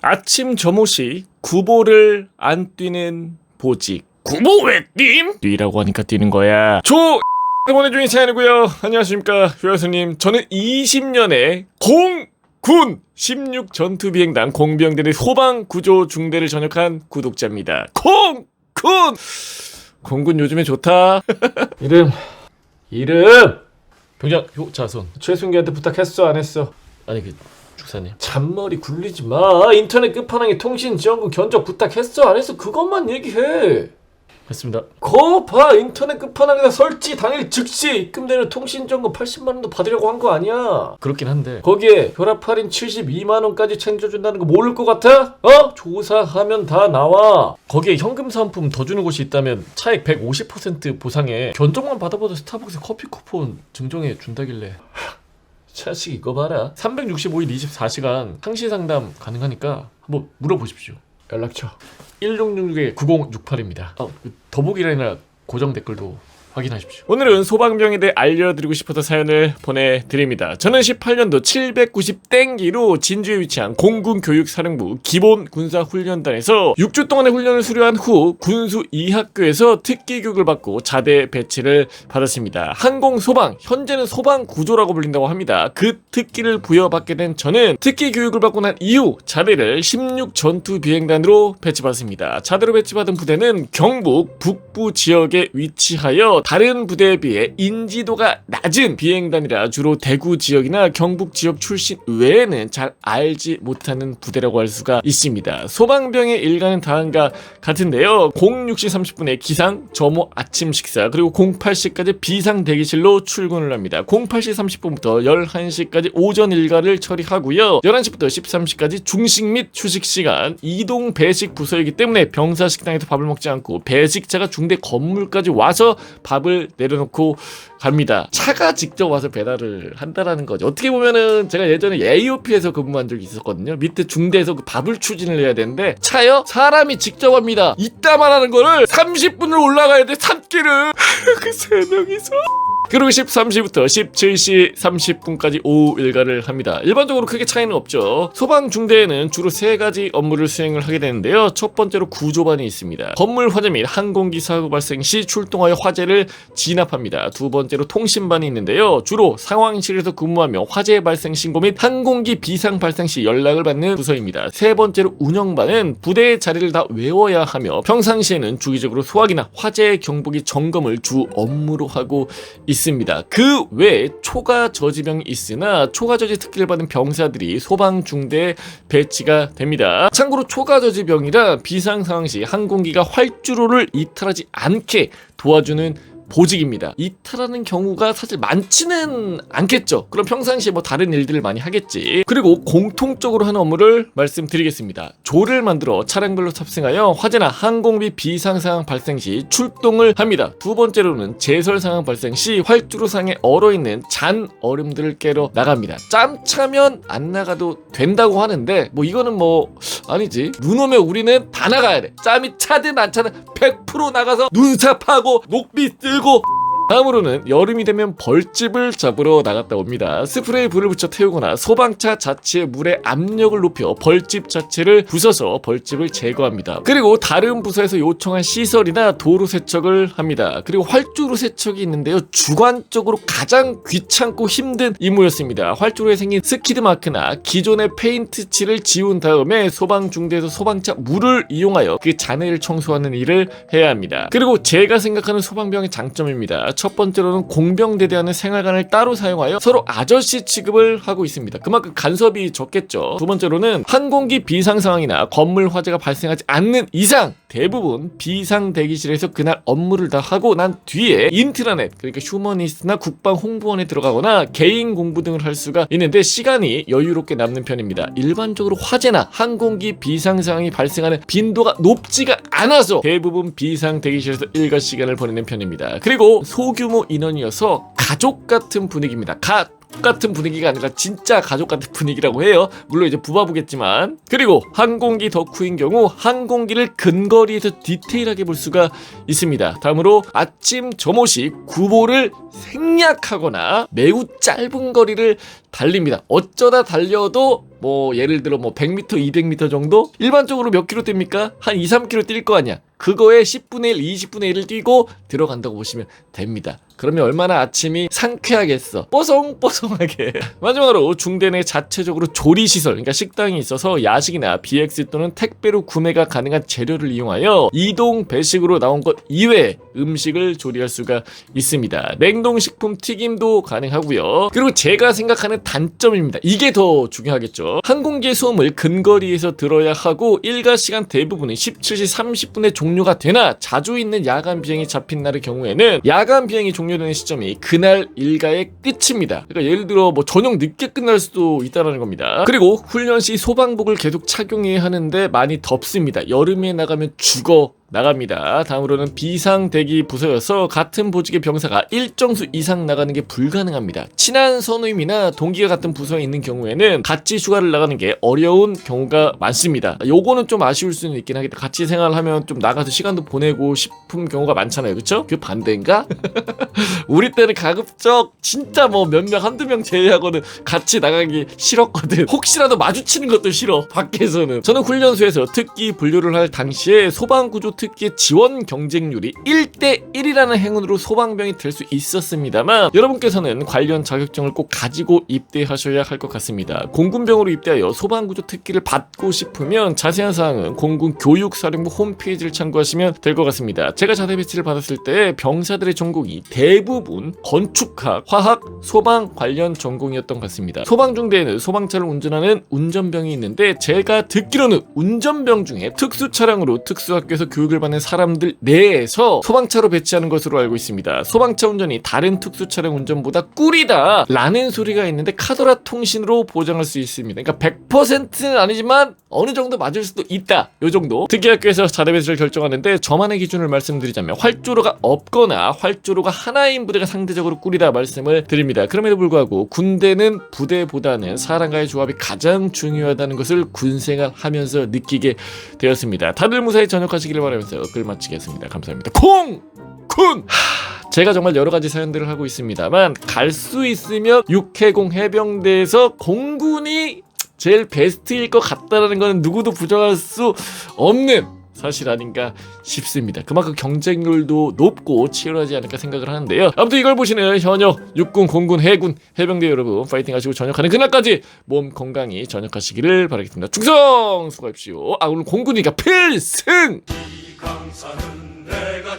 아침 점호시 구보를 안 뛰는 보직. 구보 왜 뜀? 뛰라고 하니까 뛰는 거야. 보내주신 사연이고요. 안녕하십니까 효야수님. 저는 20년에 공군 16 전투비행단 공병대의 소방구조 중대를 전역한 구독자입니다. 공군 요즘에 좋다. 이름 병장 효자손. 최순기한테 부탁했어 안 했어? 아니 축사님 잔머리 굴리지 마. 인터넷 끝판왕에 통신 지원금 견적 부탁했어 안 했어? 그것만 얘기해. 했습니다. 거봐, 인터넷 끝판왕에다 설치 당일 즉시 입금되는 통신 지원금 80만원도 받으려고 한 거 아니야. 그렇긴 한데 거기에 혈압 할인 72만원까지 챙겨준다는 거 모를 것 같아? 조사하면 다 나와. 거기에 현금 사은품 더 주는 곳이 있다면 차액 150% 보상에 견적만 받아봐도 스타벅스 커피 쿠폰 증정해 준다길래 자식 이거 봐라. 365일 24시간 상시 상담 가능하니까 한번 물어보십시오. 연락처 1666-9068입니다. 더보기란이나 고정 댓글도 확인하십시오. 오늘은 소방병에 대해 알려드리고 싶어서 사연을 보내드립니다. 저는 18년도 790땡기로 진주에 위치한 공군교육사령부 기본군사훈련단에서 6주 동안의 훈련을 수료한 후 군수 2학교에서 특기교육을 받고 자대 배치를 받았습니다. 항공소방, 현재는 소방구조라고 불린다고 합니다. 그 특기를 부여받게 된 저는 특기교육을 받고 난 이후 자대를 16 전투비행단으로 배치받았습니다. 자대로 배치받은 부대는 경북 북부 지역에 위치하여 다른 부대에 비해 인지도가 낮은 비행단이라 주로 대구 지역이나 경북 지역 출신 외에는 잘 알지 못하는 부대라고 할 수가 있습니다. 소방병의 일과는 다음과 같은데요. 06시 30분에 기상, 점호 아침 식사, 그리고 08시까지 비상 대기실로 출근을 합니다. 08시 30분부터 11시까지 오전 일과를 처리하고요. 11시부터 13시까지 중식 및 휴식 시간, 이동 배식 부서이기 때문에 병사 식당에서 밥을 먹지 않고 배식차가 중대 건물까지 와서 밥을 내려놓고 갑니다. 차가 직접 와서 배달을 한다라는 거죠. 어떻게 보면은 제가 예전에 AOP에서 근무한 적이 있었거든요. 밑에 중대에서 그 밥을 추진을 해야 되는데 차요? 사람이 직접 합니다. 이따만 하는 거를 30분을 올라가야 돼. 산길을 그 3명이서 그리고 13시부터 17시 30분까지 오후 일과를 합니다. 일반적으로 크게 차이는 없죠. 소방중대에는 주로 3가지 업무를 수행을 하게 되는데요. 첫 번째로 구조반이 있습니다. 건물 화재 및 항공기 사고 발생 시 출동하여 화재를 진압합니다. 두 번째로 통신반이 있는데요. 주로 상황실에서 근무하며 화재 발생 신고 및 항공기 비상 발생 시 연락을 받는 부서입니다. 세 번째로 운영반은 부대의 자리를 다 외워야 하며 평상시에는 주기적으로 소화기나 화재 경보기 점검을 주 업무로 하고 있습니다. 그 외에 초과 저지병이 있으나 초과 저지 특기를 받은 병사들이 소방중대에 배치가 됩니다. 참고로 초과 저지병이라 비상 상황 시 항공기가 활주로를 이탈하지 않게 도와주는 보직입니다. 이탈하는 경우가 사실 많지는 않겠죠. 그럼 평상시에 뭐 다른 일들을 많이 하겠지. 그리고 공통적으로 하는 업무를 말씀드리겠습니다. 조를 만들어 차량별로 탑승하여 화재나 항공비 비상 상황 발생 시 출동을 합니다. 두 번째로는 제설 상황 발생 시 활주로상에 얼어있는 잔 얼음들을 깨러 나갑니다. 짬 차면 안 나가도 된다고 하는데 뭐 이거는 뭐 아니지. 눈 오면 우리는 다 나가야 돼. 짬이 차든 안 차든 100% 나가서 눈삽하고 녹비 쓰고. 다음으로는 여름이 되면 벌집을 잡으러 나갔다 옵니다. 스프레이 불을 붙여 태우거나 소방차 자체의 물의 압력을 높여 벌집 자체를 부숴서 벌집을 제거합니다. 그리고 다른 부서에서 요청한 시설이나 도로 세척을 합니다. 그리고 활주로 세척이 있는데요. 주관적으로 가장 귀찮고 힘든 임무였습니다. 활주로에 생긴 스키드 마크나 기존의 페인트 칠을 지운 다음에 소방중대에서 소방차 물을 이용하여 그 잔해를 청소하는 일을 해야 합니다. 그리고 제가 생각하는 소방병의 장점입니다. 첫 번째로는 공병대대하는 생활관을 따로 사용하여 서로 아저씨 취급을 하고 있습니다. 그만큼 간섭이 적겠죠. 두 번째로는 항공기 비상 상황이나 건물 화재가 발생하지 않는 이상 대부분 비상 대기실에서 그날 업무를 다 하고 난 뒤에 인트라넷, 그러니까 휴머니스트나 국방 홍보원에 들어가거나 개인 공부 등을 할 수가 있는데 시간이 여유롭게 남는 편입니다. 일반적으로 화재나 항공기 비상 상황이 발생하는 빈도가 높지가 않아서 대부분 비상 대기실에서 일과 시간을 보내는 편입니다. 그리고 소규모 인원이어서 가족 같은 분위기입니다. 같은 분위기가 아니라 진짜 가족 같은 분위기라고 해요. 물론 이제 부바부겠지만. 그리고 항공기 덕후인 경우 항공기를 근거리에서 디테일하게 볼 수가 있습니다. 다음으로 아침 점호시 구보를 생략하거나 매우 짧은 거리를 달립니다. 어쩌다 달려도 뭐 예를 들어 뭐 100m, 200m 정도? 일반적으로 몇 킬로 뜁니까? 한 2, 3킬로 뛸 거 아니야. 그거에 10분의 1, 20분의 1을 뛰고 들어간다고 보시면 됩니다. 그러면 얼마나 아침이 상쾌하겠어. 뽀송뽀송하게. 마지막으로 중대 내 자체적으로 조리시설, 그러니까 식당이 있어서 야식이나 BX 또는 택배로 구매가 가능한 재료를 이용하여 이동 배식으로 나온 것 이외에 음식을 조리할 수가 있습니다. 냉동식품 튀김도 가능하고요. 그리고 제가 생각하는 단점입니다. 이게 더 중요하겠죠. 항공기의 소음을 근거리에서 들어야 하고 일과 시간 대부분은 17시 30분에 종료가 되나 자주 있는 야간 비행이 잡힌 날의 경우에는 야간 비행이 종료되는 시점이 그날 일과의 끝입니다. 그러니까 예를 들어 뭐 저녁 늦게 끝날 수도 있다는 겁니다. 그리고 훈련 시 소방복을 계속 착용해야 하는데 많이 덥습니다. 여름에 나가면 죽어 나갑니다. 다음으로는 비상대기 부서여서 같은 보직의 병사가 일정 수 이상 나가는 게 불가능합니다. 친한 선우임이나 동기가 같은 부서에 있는 경우에는 같이 휴가를 나가는 게 어려운 경우가 많습니다. 요거는 좀 아쉬울 수는 있긴 하겠다. 같이 생활하면 좀 나가서 시간도 보내고 싶은 경우가 많잖아요. 그쵸? 그 반대인가? 우리 때는 가급적 진짜 뭐 몇 명 한두 명 제외하고는 같이 나가기 싫었거든. 혹시라도 마주치는 것도 싫어. 밖에서는. 저는 훈련소에서 특기 분류를 할 당시에 소방구조 특기의 지원 경쟁률이 1대1이라는 행운으로 소방병이 될 수 있었습니다만 여러분께서는 관련 자격증을 꼭 가지고 입대하셔야 할 것 같습니다. 공군병으로 입대하여 소방구조 특기를 받고 싶으면 자세한 사항은 공군교육사령부 홈페이지를 참고하시면 될 것 같습니다. 제가 자대 배치를 받았을 때 병사들의 전공이 대부분 건축학, 화학, 소방 관련 전공이었던 것 같습니다. 소방중대에는 소방차를 운전하는 운전병이 있는데 제가 듣기로는 운전병 중에 특수차량으로 특수학교에서 교육을 받는 사람들 내에서 소방차로 배치하는 것으로 알고 있습니다. 소방차 운전이 다른 특수차량 운전보다 꿀이다 라는 소리가 있는데 카더라 통신으로 보장할 수 있습니다. 그러니까 100%는 아니지만 어느 정도 맞을 수도 있다. 요 정도. 특기학교에서 자대 배치를 결정하는데 저만의 기준을 말씀드리자면 활주로가 없거나 활주로가 하나인 부대가 상대적으로 꿀이다 말씀을 드립니다. 그럼에도 불구하고 군대는 부대보다는 사람과의 조합이 가장 중요하다는 것을 군생활 하면서 느끼게 되었습니다. 다들 무사히 전역하시기를 바라면서 글 마치겠습니다. 감사합니다. 콩! 군! 제가 정말 여러가지 사연들을 하고 있습니다만 갈 수 있으면 육해공 해병대에서 공군이 제일 베스트일 것 같다는 건 누구도 부정할 수 없는 사실 아닌가 싶습니다. 그만큼 경쟁률도 높고 치열하지 않을까 생각을 하는데요. 아무튼 이걸 보시는 현역 육군, 공군, 해군, 해병대 여러분 파이팅 하시고 전역하는 그날까지 몸 건강히 전역하시기를 바라겠습니다. 충성 수고하십시오. 오늘 공군이니까 필승! 이 강산은 내가